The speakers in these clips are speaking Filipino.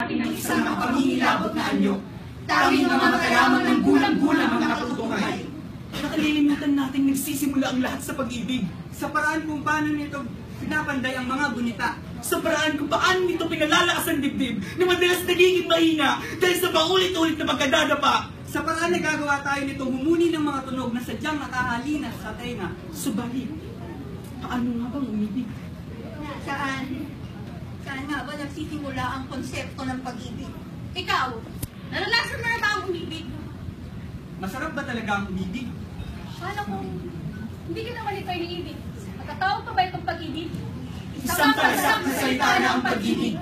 natin ng isang mapangingilabot na anyo. Tanging mga mata lamang ng gulang-gulang ang nakatutunghay. Nakalilimutan natin nagsisimula ang lahat sa pag-ibig. Sa paraan kung paano nito pinapanday ang mga gunita. Sa paraan kung paano nito pinalalakas ang dibdib na madalas nagiging mahina dahil sa paulit-ulit na pagkadadapa. Sa paraan nagagawa tayo nitong humuni ng mga tunog na sadyang nakahalina sa tenga. Subalit, paano nga bang umibig? Saan nga ba nagsisimula ang konsepto ng pag-ibig? Ikaw, naranasan mo na ba ang umibig? Masarap ba talaga ang umibig? Paano kung hindi ka naman ito iniibig? Magkatawag pa ba itong pag-ibig? Isang talasak na salita na ang pag-ibig.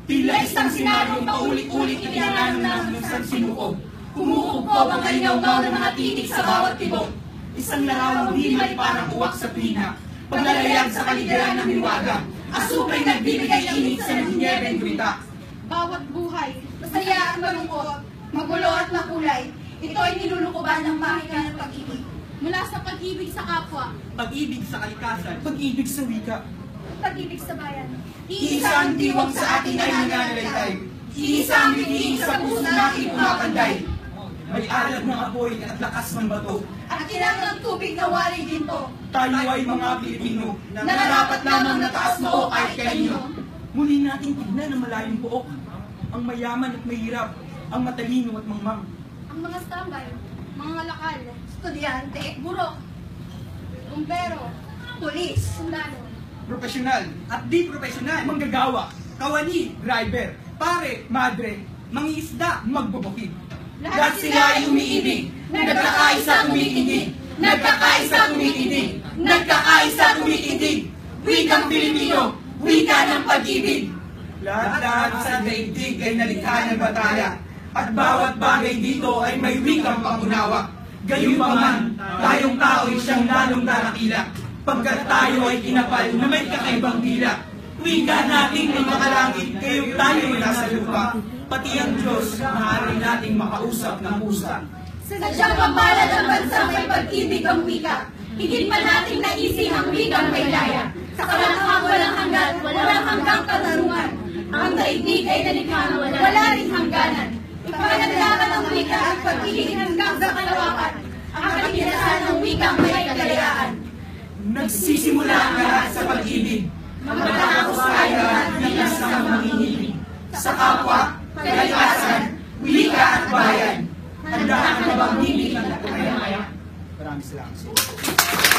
Tila isang senaryong paulit-ulit itinanong ng isang sinukob. Kumukupob ang kalinaw-gaw ng mga titik sa bawat tibok. Isang larawang himay parang uwak sa pina. Paglalayag sa kaligaran ng hiwaga. Asukay nagbibigay init sa nangyayabing grita. Bawat buhay, masaya at malungkot, magulo at makulay, ito ay nilulukuban ng mahika ng pag-ibig. Mula sa pag-ibig sa kapwa, Pag-ibig sa kalikasan. Pag-ibig sa wika. Pag-ibig sa bayan. Iisa ang diwang sa atin ay nananalaytay. Iisa ang biniig sa puso natin pumapanday. May alag ng apoy at lakas ng bato. at kinang ng tubig na waling ginto. Tayo ay mga Pilipino na narapat lamang na taas noo kahit kanino. Muli nating tignan ang malayong buok, ang mayaman at mahirap, ang matalino at mangmang. Ang mga standby, mga lakal, Estudyante, burok, bumbero, pulis, sundalo. Profesional at di profesional. Manggagawa, Kawani, driver, pare, madre, mangingisda, magbubukid. lahat sila ay umiibig, nagkakaisa tumikinig, nagkakaisa tumikinig, nagkakaisa tumikinig. Wikang Pilipino, wika ng pag-ibig. Lahat-lahat sa daigdig ay nalikha ng bataya, at bawat bagay dito ay may wikang pangunawa. Gayunpaman, tayong tao ay siyang lalong darakila, pagkat tayo ay kinapal na may kakaibang dila. Wika nating mga kalangit, kayong tayo ay nasa lupa, pati ang Diyos, maaari nating makausap ng pusa. Sadyang mapalad ang bansang may pag-ibig ang wika. Higit pa nating naising ang wikang may laya. Sa kalanghang walang hanggan, walang hanggang katarungan. Ang daigdig ay nalikha na wala rin hangganan. Ipanaglaban ang wika at pag-ibig hanggang sa kalawakan. Ang kalinasan ng wikang may kalayaan. Nagsisimula ang lahat sa pag-ibig. Matapos tayo lahat bilang sa manginginig. Sa kapwa, kalikasan, wika at bayan. Handaan na bang hindi ng kaya-kaya? Maraming salamat.